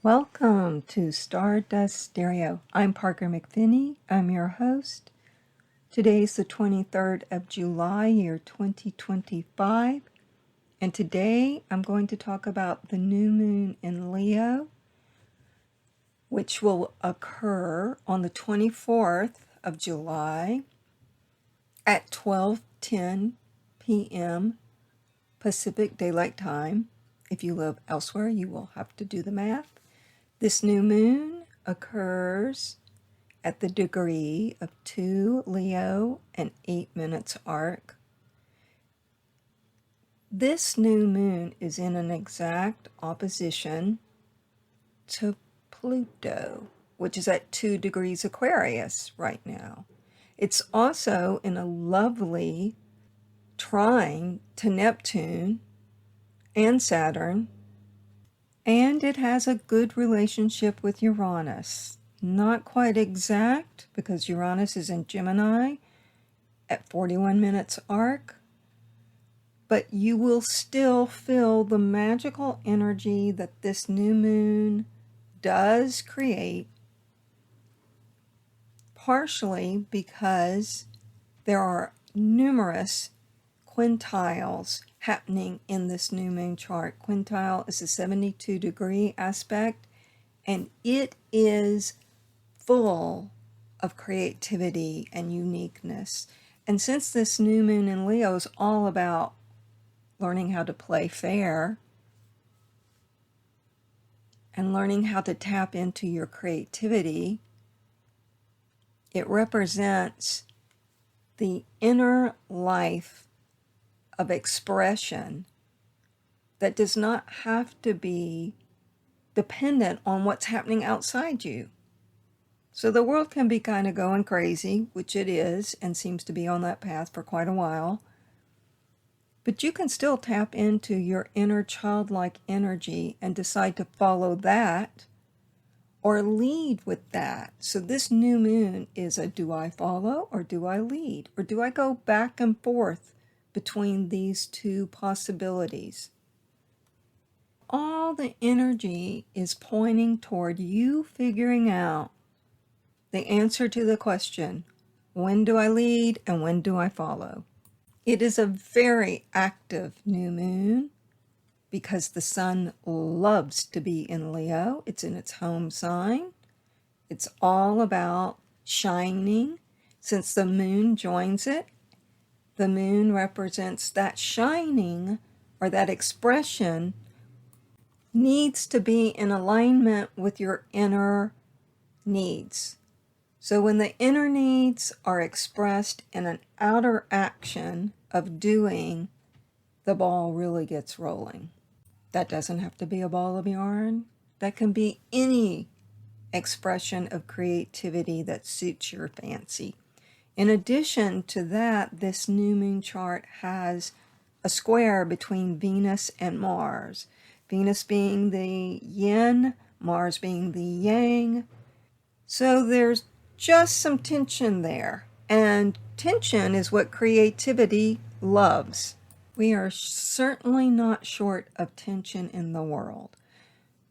Welcome to Stardust Stereo. I'm Parker McPhinney. I'm your host. Today's the 23rd of July, year 2025. And today I'm going to talk about the new moon in Leo, which will occur on the 24th of July at 12:10 p.m. Pacific Daylight Time. If you live elsewhere, you will have to do the math. This new moon occurs at the degree of 2 Leo and 8 minutes arc. This new moon is in an exact opposition to Pluto, which is at 2 degrees Aquarius right now. It's also in a lovely trine to Neptune and Saturn, and it has a good relationship with Uranus. Not quite exact, because Uranus is in Gemini at 41 minutes arc, but you will still feel the magical energy that this new moon does create, partially because there are numerous quintiles happening in this new moon chart. Quintile is a 72-degree aspect, and it is full of creativity and uniqueness. And since this new moon in Leo is all about learning how to play fair and learning how to tap into your creativity, it represents the inner life of expression that does not have to be dependent on what's happening outside you. So the world can be kind of going crazy, which it is, and seems to be on that path for quite a while. But you can still tap into your inner childlike energy and decide to follow that or lead with that. So this new moon is a do I follow or do I lead? Or do I go back and forth between these two possibilities? All the energy is pointing toward you figuring out the answer to the question, when do I lead and when do I follow? It is a very active new moon because the sun loves to be in Leo. It's in its home sign. It's all about shining. Since the moon joins it, the moon represents that shining, or that expression needs to be in alignment with your inner needs. So when the inner needs are expressed in an outer action of doing, the ball really gets rolling. That doesn't have to be a ball of yarn. That can be any expression of creativity that suits your fancy. In addition to that, this new moon chart has a square between Venus and Mars. Venus being the yin, Mars being the yang. So there's just some tension there. And tension is what creativity loves. We are certainly not short of tension in the world.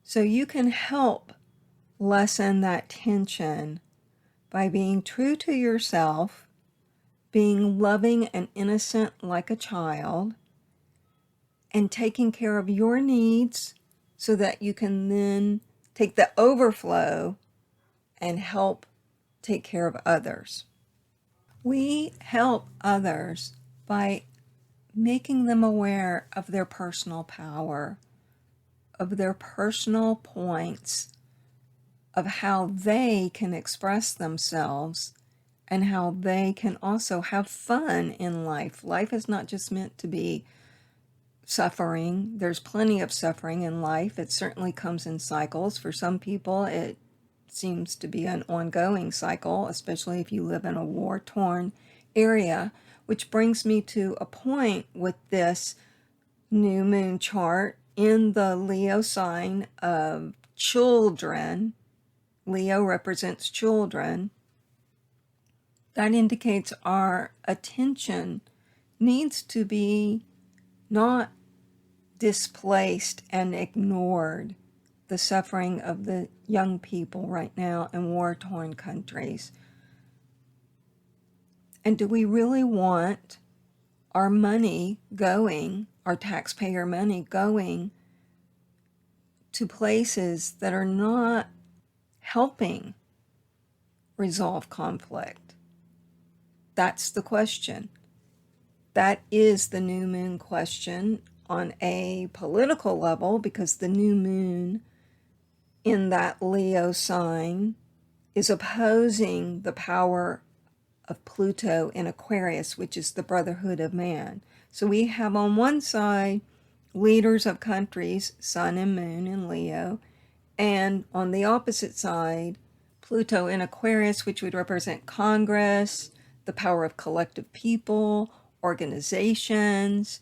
So you can help lessen that tension by being true to yourself, being loving and innocent like a child, and taking care of your needs so that you can then take the overflow and help take care of others. We help others by making them aware of their personal power, of their personal points, of how they can express themselves, and how they can also have fun in life. Life is not just meant to be suffering. There's plenty of suffering in life. It certainly comes in cycles. For some people, it seems to be an ongoing cycle, especially if you live in a war-torn area, which brings me to a point with this new moon chart in the Leo sign of children. Leo represents children. That indicates our attention needs to be not displaced and ignored, the suffering of the young people right now in war-torn countries. And do we really want our money going, our taxpayer money going to places that are not helping resolve conflict? That's the question. That is the new moon question on a political level, because the new moon in that Leo sign is opposing the power of Pluto in Aquarius, which is the brotherhood of man. So we have on one side leaders of countries, Sun and Moon in Leo, and on the opposite side, Pluto in Aquarius, which would represent Congress, the power of collective people, organizations,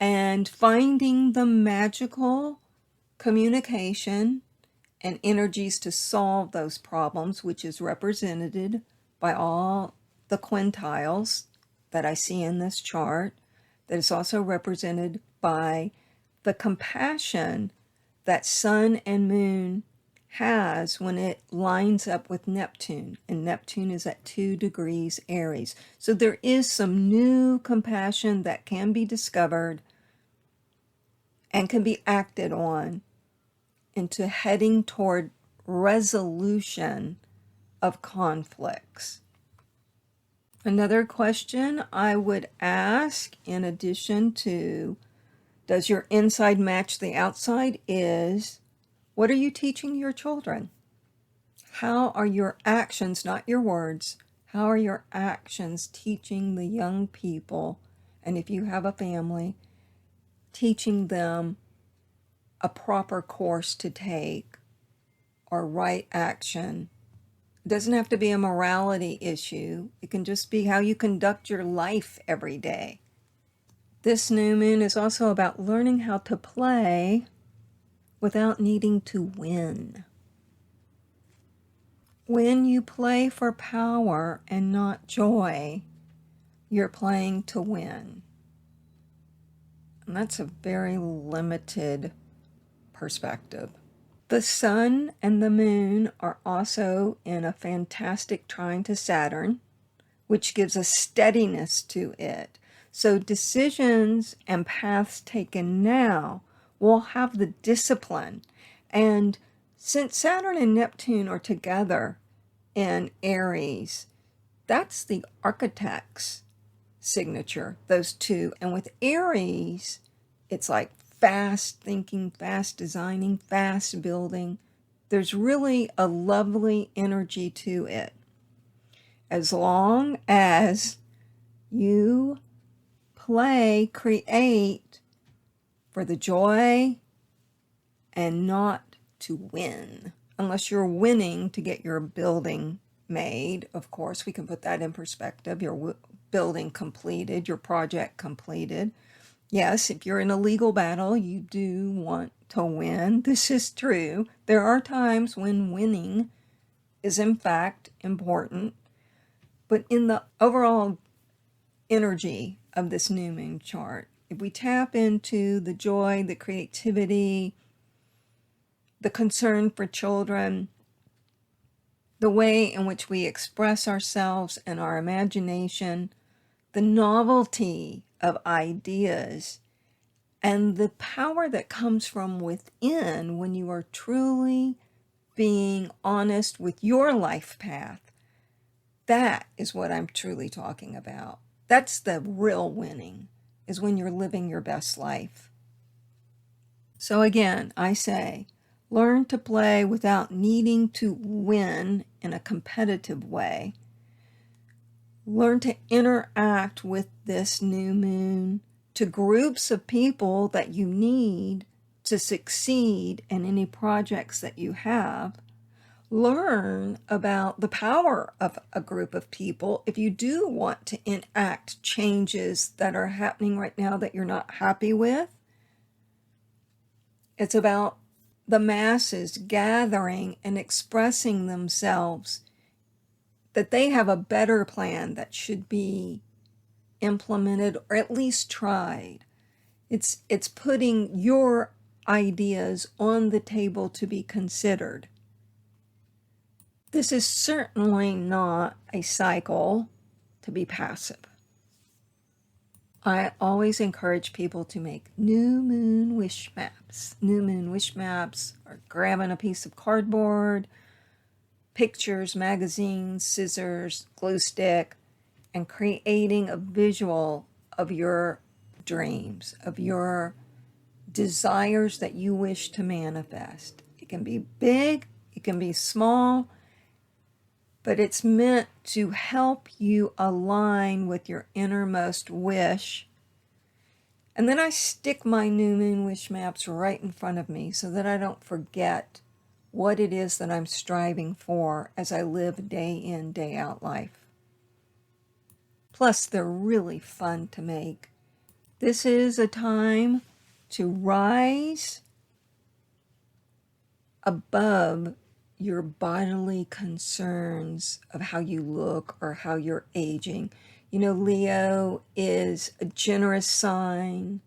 and finding the magical communication and energies to solve those problems, which is represented by all the quintiles that I see in this chart. That is also represented by the compassion that Sun and Moon has when it lines up with Neptune, and Neptune is at 2 degrees Aries. So there is some new compassion that can be discovered and can be acted on into heading toward resolution of conflicts. Another question I would ask, in addition to does your inside match the outside, is what are you teaching your children? How are your actions, not your words, how are your actions teaching the young people, and if you have a family, teaching them a proper course to take or right action? It doesn't have to be a morality issue. It can just be how you conduct your life every day. This new moon is also about learning how to play without needing to win. When you play for power and not joy, you're playing to win. And that's a very limited perspective. The Sun and the Moon are also in a fantastic trine to Saturn, which gives a steadiness to it. So decisions and paths taken now will have the discipline. And since Saturn and Neptune are together in Aries, that's the architect's signature, those two. And with Aries, it's like fast thinking, fast designing, fast building. There's really a lovely energy to it. As long as you play, create for the joy and not to win. Unless you're winning to get your building made, of course, we can put that in perspective. Your building completed, your project completed. Yes, if you're in a legal battle, you do want to win. This is true. There are times when winning is in fact important. But in the overall energy of this new moon chart, if we tap into the joy, the creativity, the concern for children, the way in which we express ourselves and our imagination, the novelty of ideas, and the power that comes from within when you are truly being honest with your life path, that is what I'm truly talking about. That's the real winning, is when you're living your best life. So again, I say, learn to play without needing to win in a competitive way. Learn to interact with this new moon to groups of people that you need to succeed in any projects that you have. Learn about the power of a group of people if you do want to enact changes that are happening right now that you're not happy with. It's about the masses gathering and expressing themselves, that they have a better plan that should be implemented or at least tried. It's putting your ideas on the table to be considered. This is certainly not a cycle to be passive. I always encourage people to make new moon wish maps. New moon wish maps are grabbing a piece of cardboard, pictures, magazines, scissors, glue stick, and creating a visual of your dreams, of your desires that you wish to manifest. It can be big, it can be small, but it's meant to help you align with your innermost wish. And then I stick my new moon wish maps right in front of me so that I don't forget what it is that I'm striving for as I live day in, day out life. Plus, they're really fun to make. This is a time to rise above your bodily concerns of how you look or how you're aging. You know, Leo is a generous sign.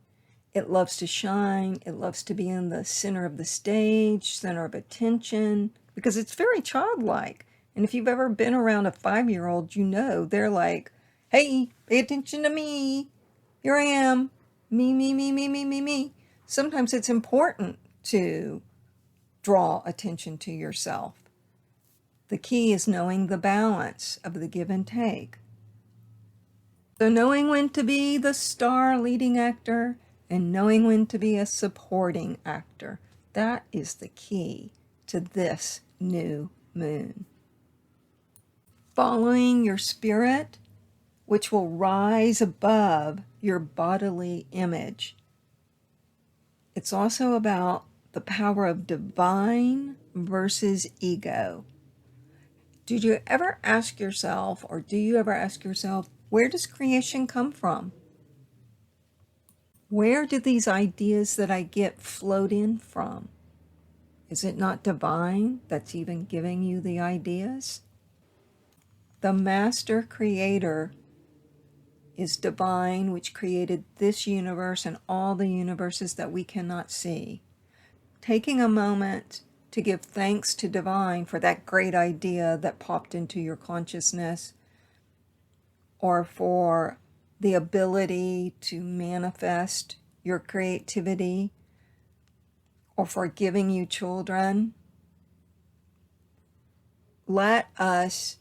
It loves to shine. It loves to be in the center of the stage, center of attention, because it's very childlike. And if you've ever been around a 5-year-old, you know they're like, hey, pay attention to me. Here I am. Me, me, me, me, me, me, me. Sometimes it's important to draw attention to yourself. The key is knowing the balance of the give and take. So knowing when to be the star leading actor and knowing when to be a supporting actor, that is the key to this new moon. Following your spirit, which will rise above your bodily image. It's also about the power of divine versus ego. Did you ever ask yourself, or do you ever ask yourself, where does creation come from? Where do these ideas that I get float in from? Is it not divine that's even giving you the ideas? The master creator is divine, which created this universe and all the universes that we cannot see. Taking a moment to give thanks to divine for that great idea that popped into your consciousness, or for the ability to manifest your creativity, or for giving you children. Let us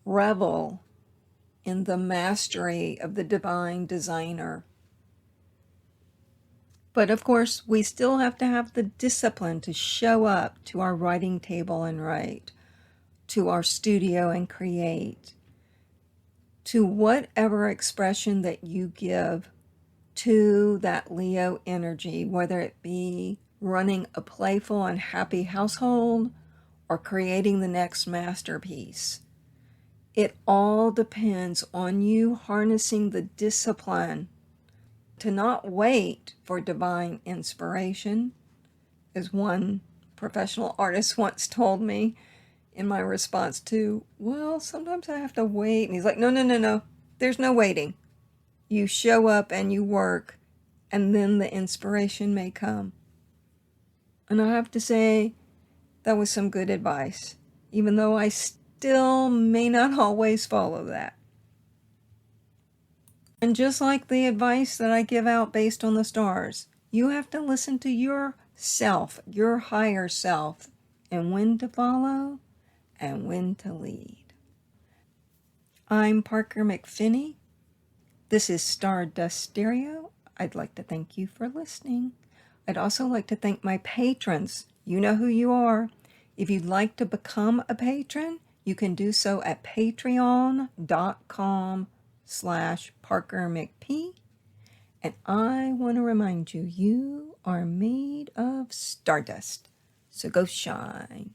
revel in the mastery of the divine designer. But of course, we still have to have the discipline to show up to our writing table and write, to our studio and create, to whatever expression that you give to that Leo energy, whether it be running a playful and happy household or creating the next masterpiece. It all depends on you harnessing the discipline to not wait for divine inspiration, as one professional artist once told me in my response to, well, sometimes I have to wait. And he's like, no, there's no waiting. You show up and you work, and then the inspiration may come. And I have to say, that was some good advice, even though I still may not always follow that. And just like the advice that I give out based on the stars, you have to listen to yourself, your higher self, and when to follow and when to lead. I'm Parker McPhinney. This is Stardust Stereo. I'd like to thank you for listening. I'd also like to thank my patrons. You know who you are. If you'd like to become a patron, you can do so at patreon.com/ParkerMcP. And I want to remind you, you are made of stardust. So go shine.